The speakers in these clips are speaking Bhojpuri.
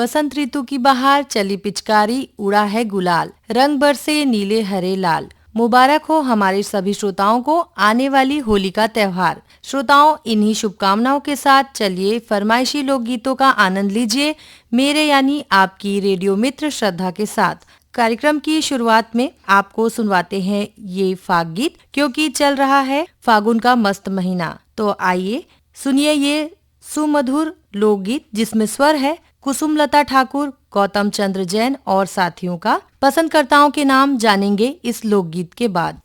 बसंत ऋतु की बहार, चली पिचकारी, उड़ा है गुलाल, रंग बरसे नीले हरे लाल। मुबारक हो हमारे सभी श्रोताओं को आने वाली होली का त्योहार। श्रोताओं, इन्हीं शुभकामनाओं के साथ चलिए फरमाइशी लोकगीतों का आनंद लीजिए मेरे यानी आपकी रेडियो मित्र श्रद्धा के साथ। कार्यक्रम की शुरुआत में आपको सुनवाते हैं ये फाग गीत, क्योंकि चल रहा है फागुन का मस्त महीना। तो आइए सुनिए ये सुमधुर लोकगीत जिसमें स्वर है कुसुमलता ठाकुर, गौतम चंद्र जैन और साथियों का। पसंदकर्ताओं के नाम जानेंगे इस लोकगीत के बाद।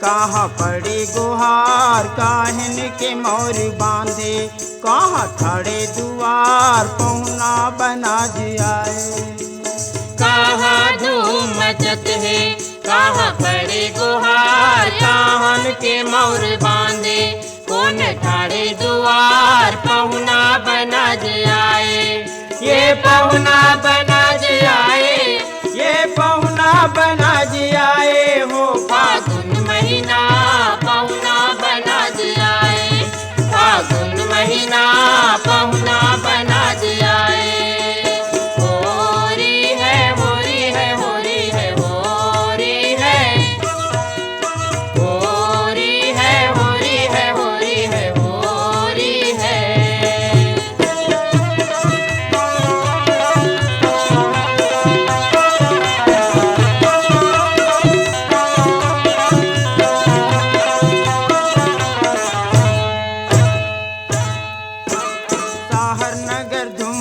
कहाँ पड़े गुहार, काहन के मोर बांधे, कहाँ खड़े दुआर, पहुना बना जियाए। कहाँ धूम मचत है, कहाँ पड़े गुहार, काहन के मोर बांधे, कौन ठाड़े दुआर, पहुना बना जियाए। ये पहुना बना जियाए, ये पहुना बना जियाए हो फागुन महीना, पहुना बना जियाए, फागुन महीना, पहुना बना जियाए। होरी है, होरी है, होरी है, होरी है, होरी है, होरी है, होरी है, होरी है।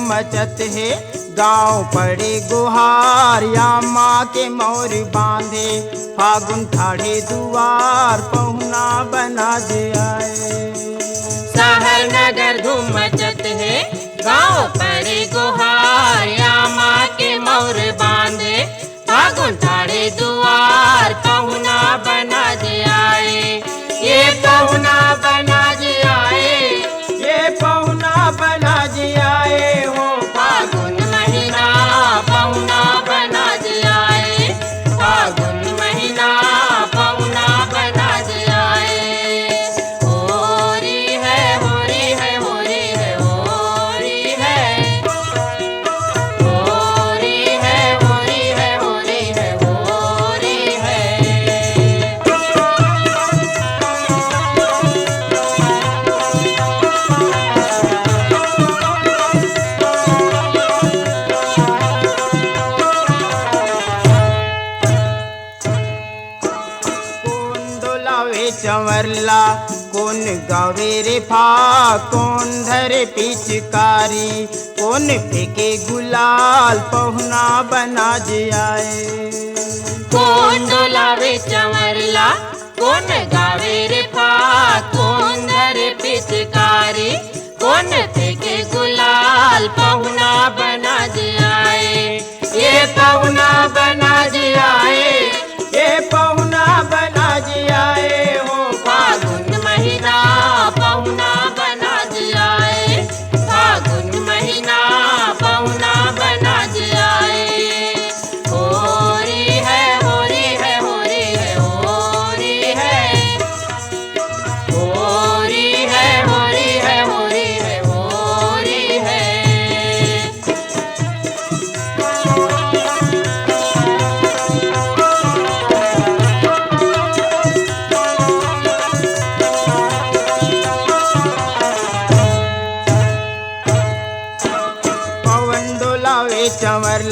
मचत है, गाँव पड़े गुहार, या माँ के मोर बांधे, फागुन ठाड़े दुआर, पहुना बना जियाए। शहर नगर धूम मचत है, गाँव पड़े गुहार, या माँ के मोर बांधे, फागुन ठाड़े दुआर, पहुना बना जियाए। ये पहुना बना जियाए, ये पहुना बना जियाए हो फागुन महीना, पहुना बना जियाए, फागुन महीना, पहुना बना जियाए। होरी है, होरी है, होरी है, होरी है, होरी है, होरी है, होरी है, होरी है। चंवरला, कौन गावे रे फा, कौन धरे पिचकारी, कौन फेंके गुलाल, पहुना बना जियाए। कौन डोलावे चंवरला, कौन गावे रे फा, कौन धरे पिचकारी, कौन फेंके गुलाल, पहुना बना जियाए। ये पहुना बना जियाए, ये पहुना बना जियाए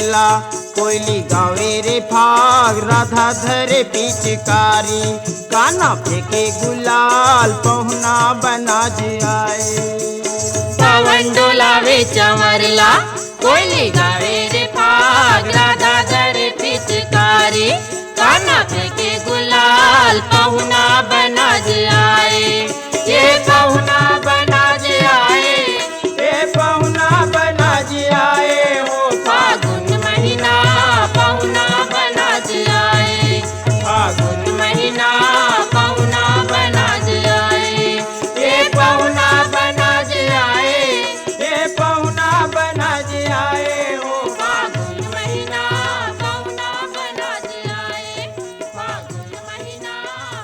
तबला कोयली गावे रे फाग राधा धरे पिचकारी काना फेंके गुलाल पहुना बना आए पवन डोलावे चंवरला कोयली गावे रे फाग राधा धरे पिचकारी काना फेंके गुलाल पहुना बना आए ये पहुना बना आए ए पहुना बना आए हो फागुन महीना पहुना बना आए फागुन महीना पहुना बना आए ये पहुना बना आए ए पहुना बना आए हो फागुन महीना पहुना बना आए फागुन महीना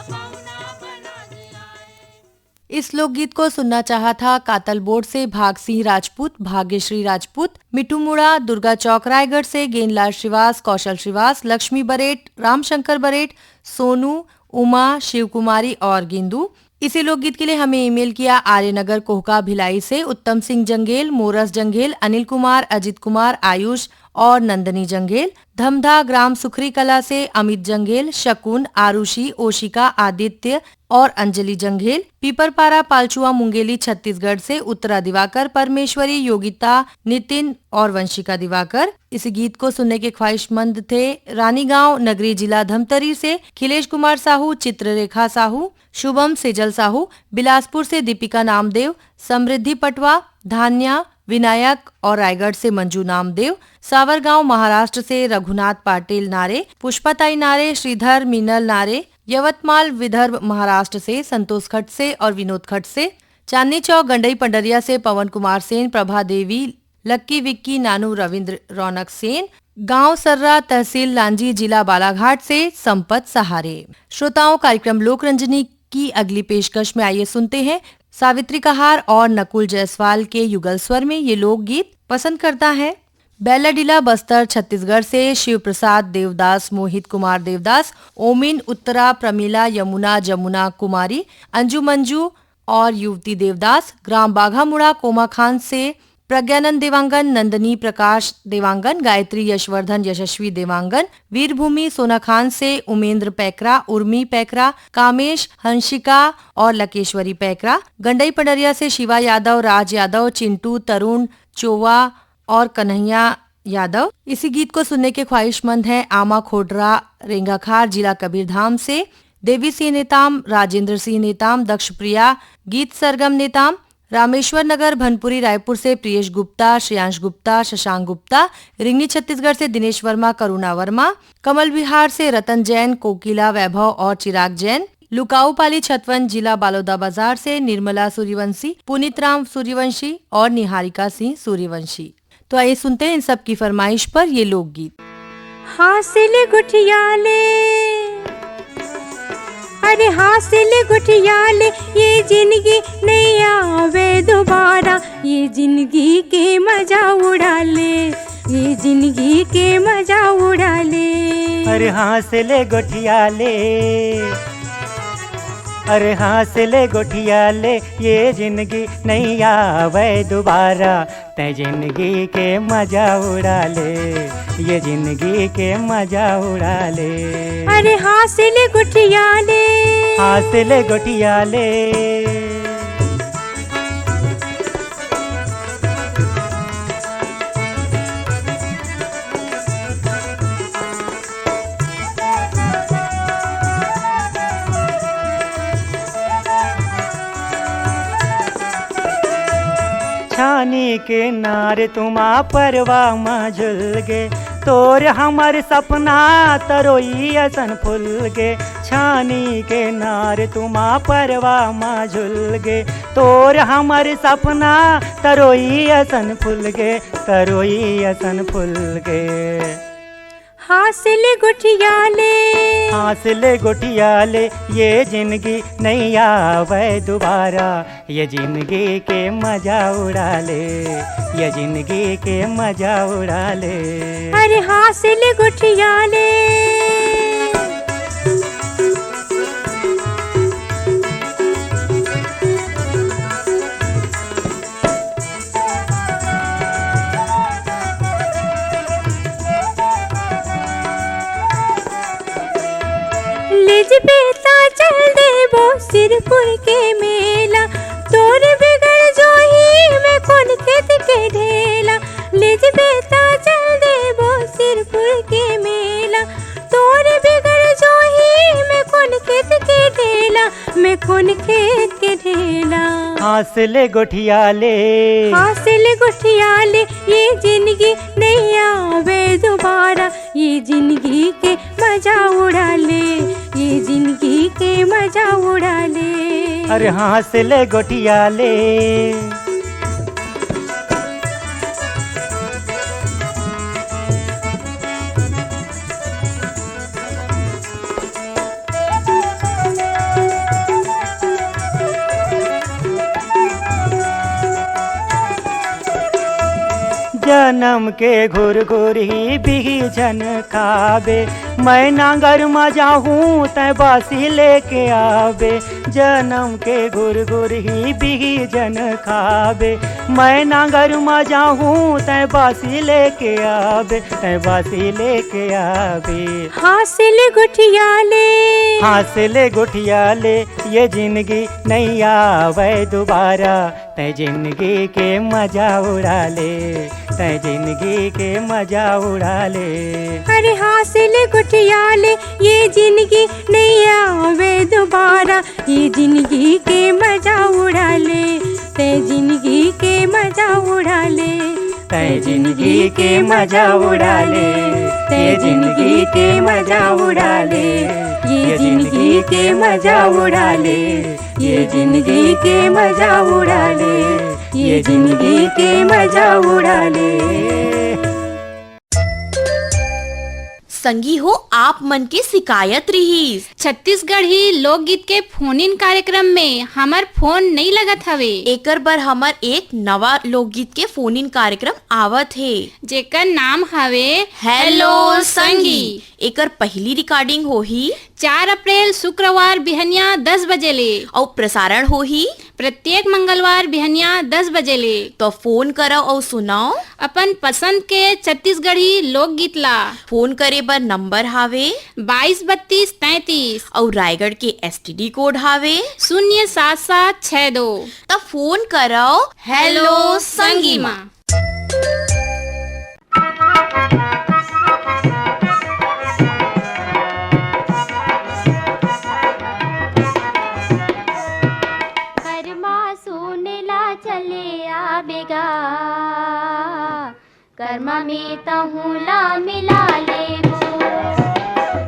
पहुना बना आए। इस लोकगीत को सुनना चाहा था कातल बोर्ड से भाग सिंह राजपूत, भाग्यश्री राजपूत, मिठू मुड़ा, दुर्गा चौक रायगढ़ से गेंदलाल श्रीवास, कौशल श्रीवास, लक्ष्मी बरेट, रामशंकर बरेट, सोनू, उमा, शिव कुमारी और गेंदू। इसी लोकगीत के लिए हमें ईमेल किया आर्यनगर कोहका भिलाई से उत्तम सिंह जंगेल, मोरस जंगेल, अनिल कुमार, अजित कुमार, आयुष और नंदनी जंगेल। धमधा ग्राम सुखरी कला से अमित जंगेल, शकुन, आरुषि, ओशिका, आदित्य और अंजलि जंगेल। पीपरपारा पालचुआ मुंगेली छत्तीसगढ़ से उत्तरा दिवाकर, परमेश्वरी, योगिता, नितिन और वंशिका दिवाकर। इस गीत को सुनने के ख्वाहिशमंद थे रानीगांव नगरी जिला धमतरी से खिलेश कुमार साहू, चित्ररेखा साहू, शुभम सेजल साहू, बिलासपुर से दीपिका नामदेव, समृद्धि पटवा, धान्या, विनायक और रायगढ़ से मंजू नामदेव, सावरगांव महाराष्ट्र से रघुनाथ पाटिल नारे, पुष्पाताई नारे, श्रीधर मीनल नारे, यवतमाल विदर्भ महाराष्ट्र से संतोष खट से और विनोद खट से, चांदनी चौक गंडई पंडरिया से पवन कुमार सेन, प्रभा देवी, लक्की विक्की, नानू, रविंद्र, रौनक सेन, गांव सर्रा तहसील लांजी जिला बालाघाट से संपत सहारे। श्रोताओं, कार्यक्रम लोकरंजनी की अगली पेशकश में आइए सुनते हैं सावित्री कहार और नकुल जायसवाल के युगल स्वर में ये लोकगीत। पसंद करता है बेलाडीला बस्तर छत्तीसगढ़ से शिव प्रसाद देवदास, मोहित कुमार देवदास, ओमिन, उत्तरा, प्रमीला, यमुना, जमुना कुमारी, अंजू मंजू और युवती देवदास। ग्राम बाघामुड़ा कोमा खान से प्रज्ञानंद देवांगन, नंदनी प्रकाश देवांगन, गायत्री यशवर्धन यशस्वी देवांगन। वीरभूमि सोना खान से उमेंद्र पैकरा, उर्मी पैकरा, कामेश, हंसिका और लकेश्वरी पैकरा। गंडई पंडरिया से शिवा यादव, राज यादव, चिंटू, तरुण, चोवा और कन्हैया यादव। इसी गीत को सुनने के ख्वाहिशमंद है आमा खोडरा, रेंगाखार जिला कबीरधाम से देवी सिंह नेताम, राजेंद्र सिंह नेताम, दक्ष प्रिया, गीत सरगम नेताम। रामेश्वर नगर भनपुरी रायपुर से प्रियेश गुप्ता, श्रेयांश गुप्ता, शशांक गुप्ता। रिंगनी छत्तीसगढ़ से दिनेश वर्मा, करुणा वर्मा। कमल विहार से रतन जैन, कोकिला, वैभव और चिराग जैन। लुकाऊ पाली छतवन जिला बालोदा बाजार से निर्मला सूर्यवंशी, पुनीत राम सूर्यवंशी और निहारिका सिंह सूर्यवंशी। तो आइए सुनते हैं इन सब की फरमाइश पर ये लोकगीत। हासिल गुठियाले, अरे हासिल गुठियाले, ये जिंदगी नहीं आवे दोबारा, ये जिंदगी के मजा उड़ा ले, ये जिंदगी के मजा उड़ा ले। अरे हासिल गुठियाले, अरे हासिल गुठियाले, ये जिंदगी नहीं आवे दोबारा, ते जिंदगी के मजा उड़ा ले, ये जिंदगी के मजा उड़ा ले। अरे हासिल गुठियाले, हासिल गुठियाले। छानी के नार तुमा परवा झुल गे, तोर हमर सपना तरोई असन फुल गे। छानी के नार तुमा परवा झुल गे, तोर हमर सपना तरोई असन फुल गे, तरोई असन फुल गे। हासिल गुठियाले, हासिल गुठियाले, ये जिंदगी नहीं आवे दोबारा, ये जिंदगी के मजा उड़ा ले, ये जिंदगी के मजा उड़ा ले। अरे हासिल गुठियाले। हासिल गोठियाले हासिल गुठियाले ये जिंदगी नहीं आवे दोबारा, ये जिंदगी के मजा उड़ा ले, ये जिंदगी के मजा उड़ा ले। अरे हासिल गोठियाले जन्म के घुर घुर ही बिही जन खाबे, मैं नांगर में जाऊँ तै बासी लेके आवे। जन्म के घुर घुर ही बिही जन खाबे, मैं नांगर में जाऊँ तै बासी लेके आवे, तै बासी लेके आवे। हासिल गुठियाले हासिल गुठियाले ये जिंदगी नहीं आवे दोबारा, तै जिंदगी के मजा उड़ा ले, तै जिंदगी के मजा उड़ा ले। अरे हासिल गुठियाले ये जिंदगी नहीं आवे दोबारा, ये जिंदगी के मजा उड़ा ले, तै जिंदगी के मजा उड़ा ले, तै जिंदगी के मजा उड़ा ले, तै जिंदगी के मजा उड़ा ले, ये जिंदगी के मजा उड़ा ले, ये जिंदगी के मजा उड़ा ले, ये जिंदगी के मजा उड़ा ले। संगी हो आप मन के शिकायत रही छत्तीसगढ़ी लोकगीत के फोन इन कार्यक्रम में हमार फोन नहीं लगत हवे। एकर बर हमार एक नवा लोकगीत के फोन इन कार्यक्रम आवत है जेकर नाम हवे हेलो संगी। एकर पहली रिकॉर्डिंग होही 4 अप्रैल शुक्रवार बिहनिया 10 बजे ले और प्रसारण होही प्रत्येक मंगलवार बिहनिया 10 बजे ले। तो फोन करो और सुनाओ अपन पसंद के छत्तीसगढ़ी लोकगीत ला। फोन करे बर नंबर हावे 22 32 33 और रायगढ़ के STD कोड हावे 07762। तो फोन करो हेलो संगी माँ। कर्मा में तहुला मिला लेबो,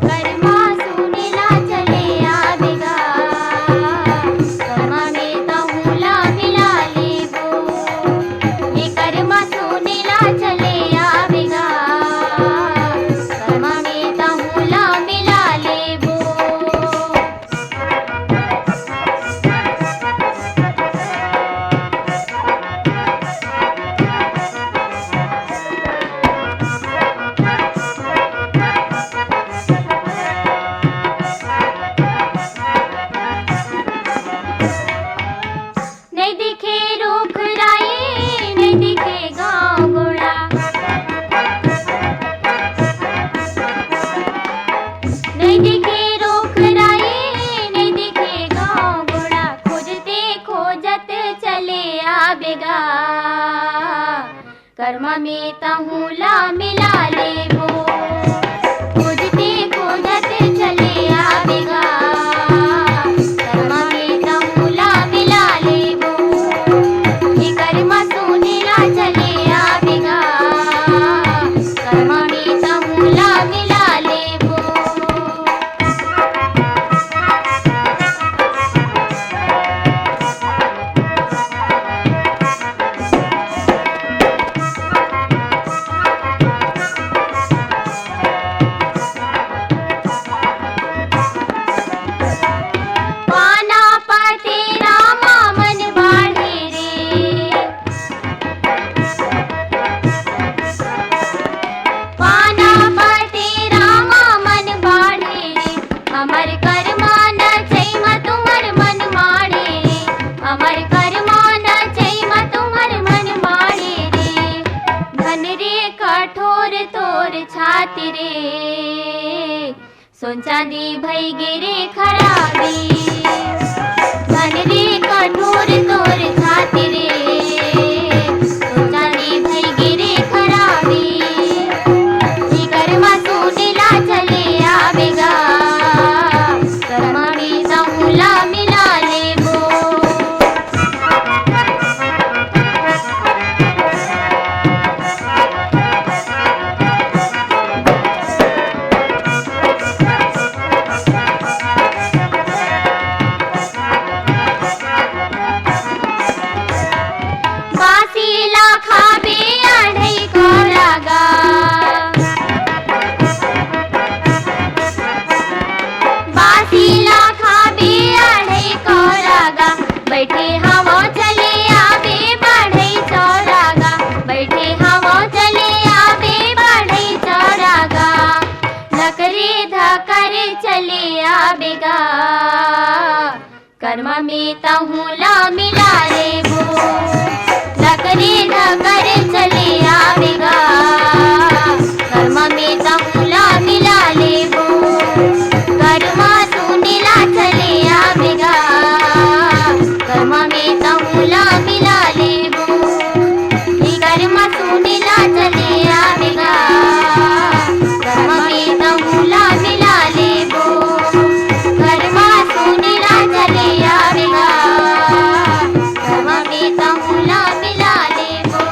कर्मा सुनेला चले आवेगा, कर्मा में तहुला मिला लेबो, ये कर्मा सुनेला चले आवेगा, कर्मा में तहुला मिला लेबो। कर्मा में तहुला मिला लेबो, खोजते खोजत चले आवेगा, कर्मा में तहुला मिला लेबो, ये कर्मा सुनेला चले आवेगा, कर्मा में तहुला मिला लेबो। छाती रे सोन चांदी भई गिरे खराबी, धन रे कठोर तोर छाती रे सोन चांदी भई गिरे खराबी, ये कर्मा सुनेला चले आवेगा, कर्मा में तहुला मिला लेबो। में तहुला मिला रे वो धकरे धकर चले आवेगा कर्म में तहुला मिला ले वो कर्मा सुनीला चले आवेगा कर्म में तहुला मिला ले वो कर्म सुनीला चले आवेगा कर्म में तहुला मिला ले वो कर्मा सुनीला चले आवेगा कर्म में तहुला मिला ले वो।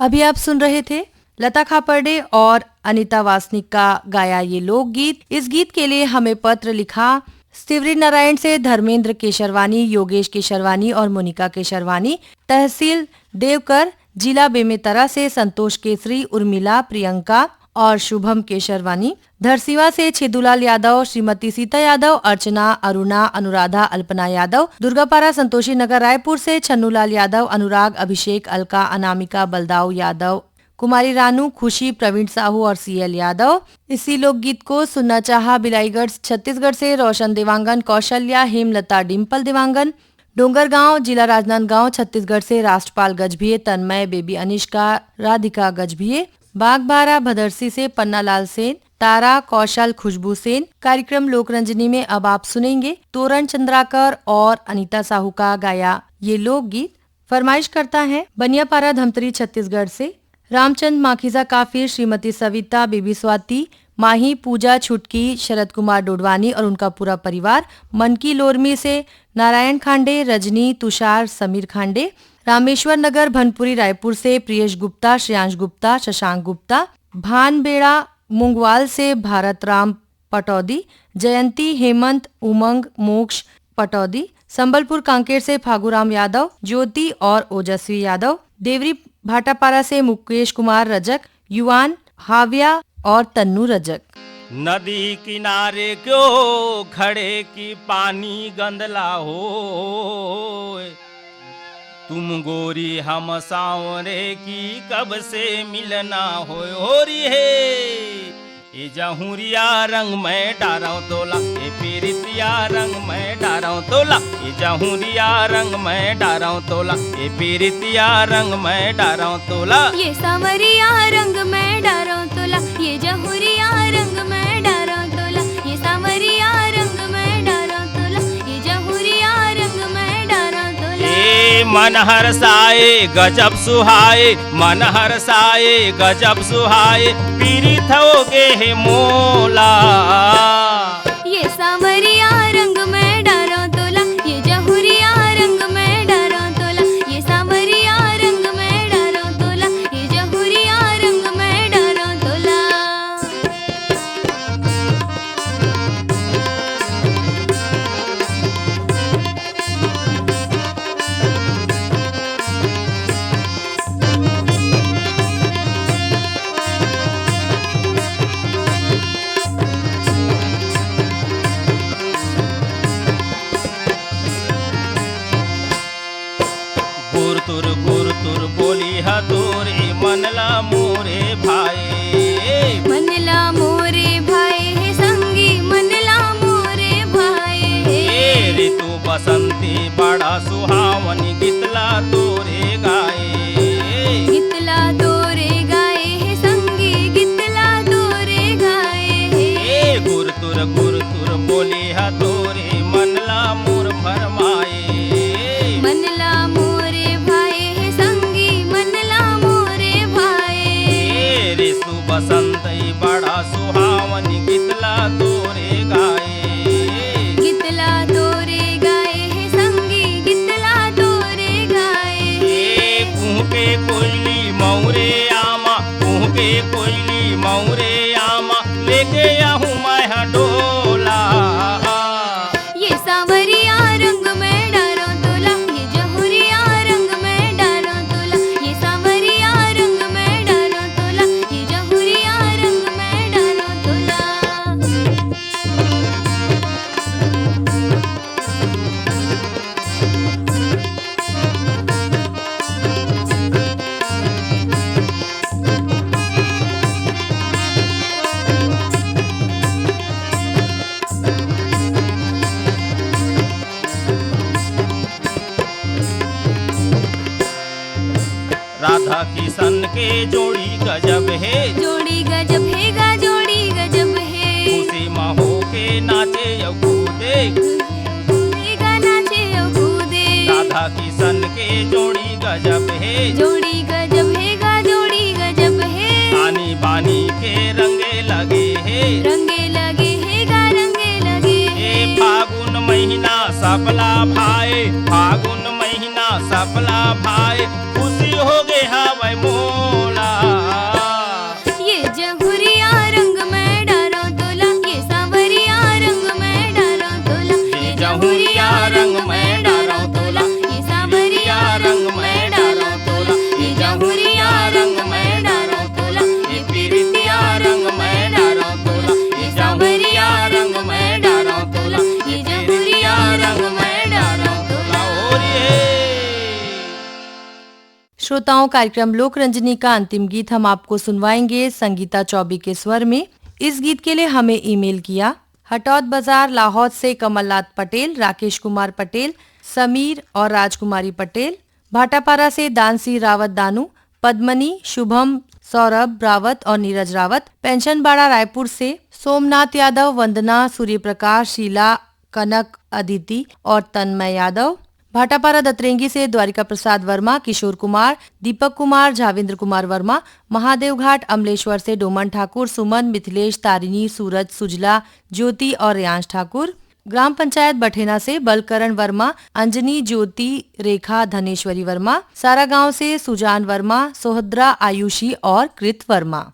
अभी आप सुन रहे थे लता खापर्डे और अनीता वासनिक का गाया ये लोकगीत। इस गीत के लिए हमें पत्र लिखा सिवरी नारायण से धर्मेंद्र केशरवानी, योगेश केशरवानी और मोनिका केशरवानी। तहसील देवकर, जिला बेमेतरा से संतोष केसरी, उर्मिला, प्रियंका और शुभम केशरवानी। धरसीवा से छेदूलाल यादव, श्रीमती सीता यादव, अर्चना, अरुणा, अनुराधा, अल्पना यादव। दुर्गापारा संतोषी नगर रायपुर से छन्नूलाल यादव, अनुराग, अभिषेक, अलका, अनामिका, बलदाऊ यादव, कुमारी रानू, खुशी, प्रवीण साहू और सीएल यादव। इसी लोकगीत को सुनना चाहा बिलाईगढ़ छत्तीसगढ़ से रोशन देवांगन, कौशल्या, हेमलता, डिम्पल देवांगन। डोंगरगांव, जिला राजनांदगांव छत्तीसगढ़ से राष्ट्रपाल गजभिये, तन्मय, बेबी अनिष्का, राधिका गजभिये। बागबारा भदरसी से पन्नालाल सेन, तारा, कौशल, खुशबू सेन। कार्यक्रम लोकरंजनी में अब आप सुनेंगे तोरण चंद्राकर और अनीता साहू का गाया ये लोकगीत। फरमाइश करता है बनियापारा धमतरी छत्तीसगढ़ से रामचंद माखीजा काफिर, श्रीमती सविता, बेबी स्वाति, माही, पूजा, छुटकी, शरद कुमार डोडवानी और उनका पूरा परिवार। मनकी लोरमी से नारायण खांडे, रजनी, तुषार, समीर खांडे। रामेश्वर नगर भनपुरी रायपुर से प्रियेश गुप्ता, श्रेयांश गुप्ता, शशांक गुप्ता। भानबेड़ा मुंगवाल से भारत राम पटौदी, जयंती, हेमंत, उमंग, मोक्ष पटौदी। संबलपुर कांकेर से फागुराम यादव, ज्योति और ओजस्वी यादव। देवरी भाटापारा से मुकेश कुमार रजक, युवान, हाविया और तन्नू रजक। नदी किनारे क्यों खड़े की पानी गंदला हो, तुम गोरी हम सांवरे की कब से मिलना हो री है। ये जहुरिया रंग में डाराऊ तोला, ये पीरितिया रंग में डाराऊ तोला, ये जहुरिया रंग में डाराऊ तोला, ये पीरितिया रंग में डाराऊ तोला। ये सांवरिया रंग में डाराऊ तोला, ये जहुरिया रंग में डाराऊ तोला, ये सांवरिया रंग में डाराऊ तोला, ये जहुरिया रंग में डाराऊ तोला। ये मन हरसाए गजब सुहाए, मन हरसाए गजब सुहाए, पीरित होगे है मोला। ये सांवरिया रंग में डाराऊ तोला, ये जहुरिया रंग में डाराऊ तोला, ये सांवरिया रंग में डाराऊ तोला, ये जहुरिया रंग में डाराऊ तोला। गुर तुर बोली हा तोरे मनला मोरे भाई, मनला मोरे भाई है संगी, मनला मोरे भाई है। ऋतु बसंती बड़ा सुहावनी गितला तोरे गाए, गितला तोरे गाए है संगी, गितला तोरे गाए है। गुर तुर बोली हा तोरे मनला मोर भरमाए, मनला मोरे भाई है संगी, मनला मोरे भाई। ऋतु बसंती बड़ा सुहावनी गितला तोरे गाए, गितला तोरे गाए है संगी, गितला तोरे गाए। कुह के कोयली मौरे आमा, कुह के कोयली मौरे आमा, लेके आहूँ मैं डोला। ये सांवरिया रंग में डाराऊ तोला, ये जहुरिया रंग में डाराऊ तोला, ये सांवरिया रंग में डाराऊ तोला, ये जहुरिया रंग में डाराऊ तोला। राधा किशन के जोड़ी गजब है, जोड़ी गजब है गा जोड़ी गजब है, खुशी महो के नाचे औ कूदे, गा नाचे औ कूदे, राधा किशन के जोड़ी गजब है, जोड़ी गजब है गा जोड़ी गजब है, आनी बानी के रंगे लगे है, रंगे लगे है गा रंगे लगे है, फागुन महीना सपला भाई, फागुन महीना सपला भाई, खुशी हो गे हवै मोला। ये जहुरिया रंग में डालो तोला, ये सांवरिया रंग में डालो तोला, ये जहुरिया रंग में डालो तोला, ये सांवरिया रंग में डालो तोला, ये जहुरिया रंग में डालो तोला, ये पीरितिया रंग में डालो तोला, ये सांवरिया रंग में डालो तोला, ये जहुरिया रंग में डालो तोला। श्रोताओं, कार्यक्रम लोक रंजनी का अंतिम गीत हम आपको सुनवाएंगे संगीता चौबे के स्वर में। इस गीत के लिए हमें ईमेल किया हटौद बाजार लाहौर से कमलनाथ पटेल, राकेश कुमार पटेल, समीर और राजकुमारी पटेल, भाटापारा से दानसी रावत दानू, पद्मनी, शुभम, सौरभ रावत और नीरज रावत, पेंशनबाड़ा रायपुर से सोमनाथ यादव, वंदना, सूर्य प्रकाश, शीला, कनक, अदिति और तन्मय यादव, भाटापारा दतरेंगी से द्वारिका प्रसाद वर्मा, किशोर कुमार, दीपक कुमार, झावेंद्र कुमार वर्मा, महादेव घाट अमलेश्वर से डोमन ठाकुर, सुमन, मिथिलेश, तारिणी, सूरज, सुजला, ज्योति और रियांश ठाकुर, ग्राम पंचायत बठेना से बलकरण वर्मा, अंजनी, ज्योति, रेखा, धनेश्वरी वर्मा, सारा गांव से सुजान वर्मा, सोहद्रा, आयुषी और कृत वर्मा।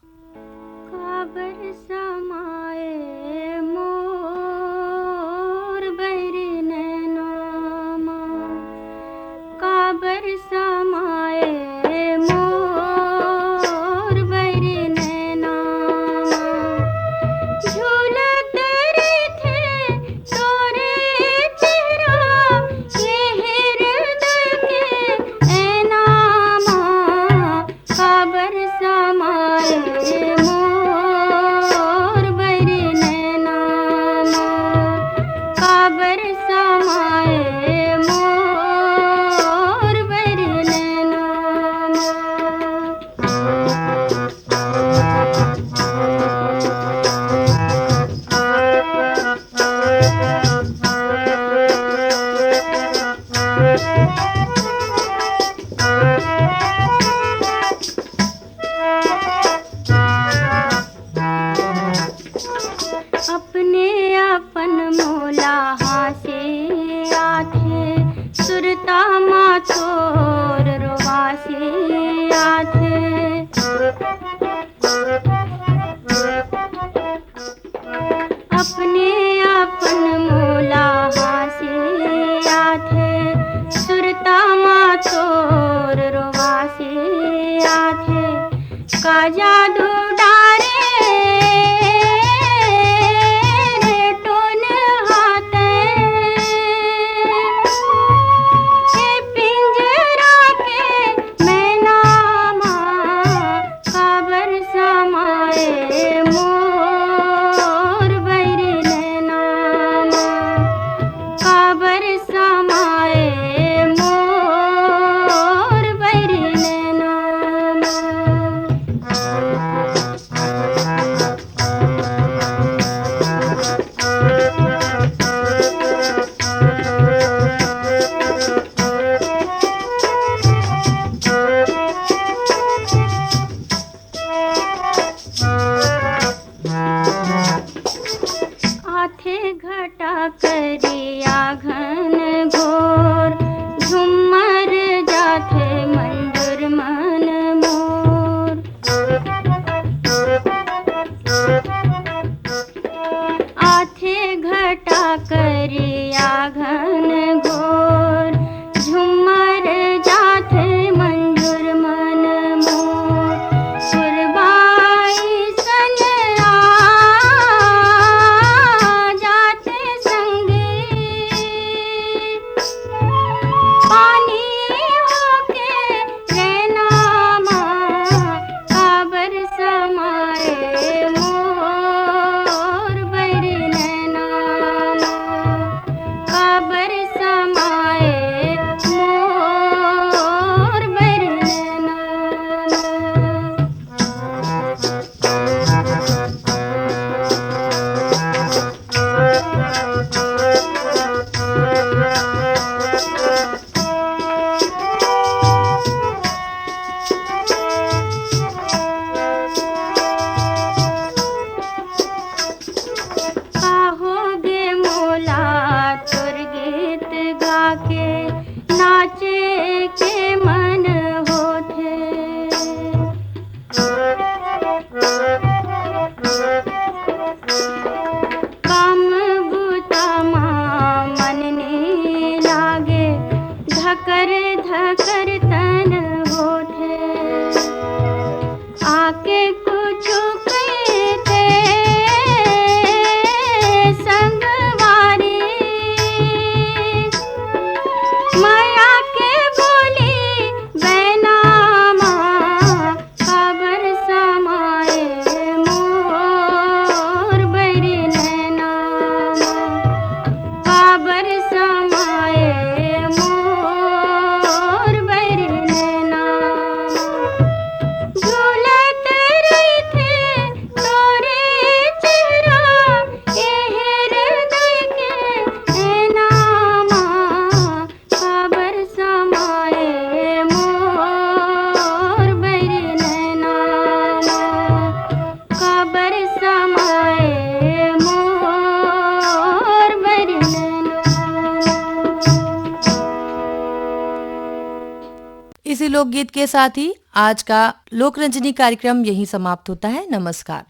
धकर तन होठे आके कुछ कहते संगवारी माया के बोली बैनामा खबर समाए मोर बैरी नैनामा खबर समाए मोर बैरी नैनामा झूलत रही थे तोरे चेहरा ये हृदय के नामा खबर समाए मोर बैरी नैनामा खबर समाए मोर बैरी नैनामा। इसी लोकगीत के साथ ही आज का लोकरंजनी कार्यक्रम यहीं समाप्त होता है। नमस्कार।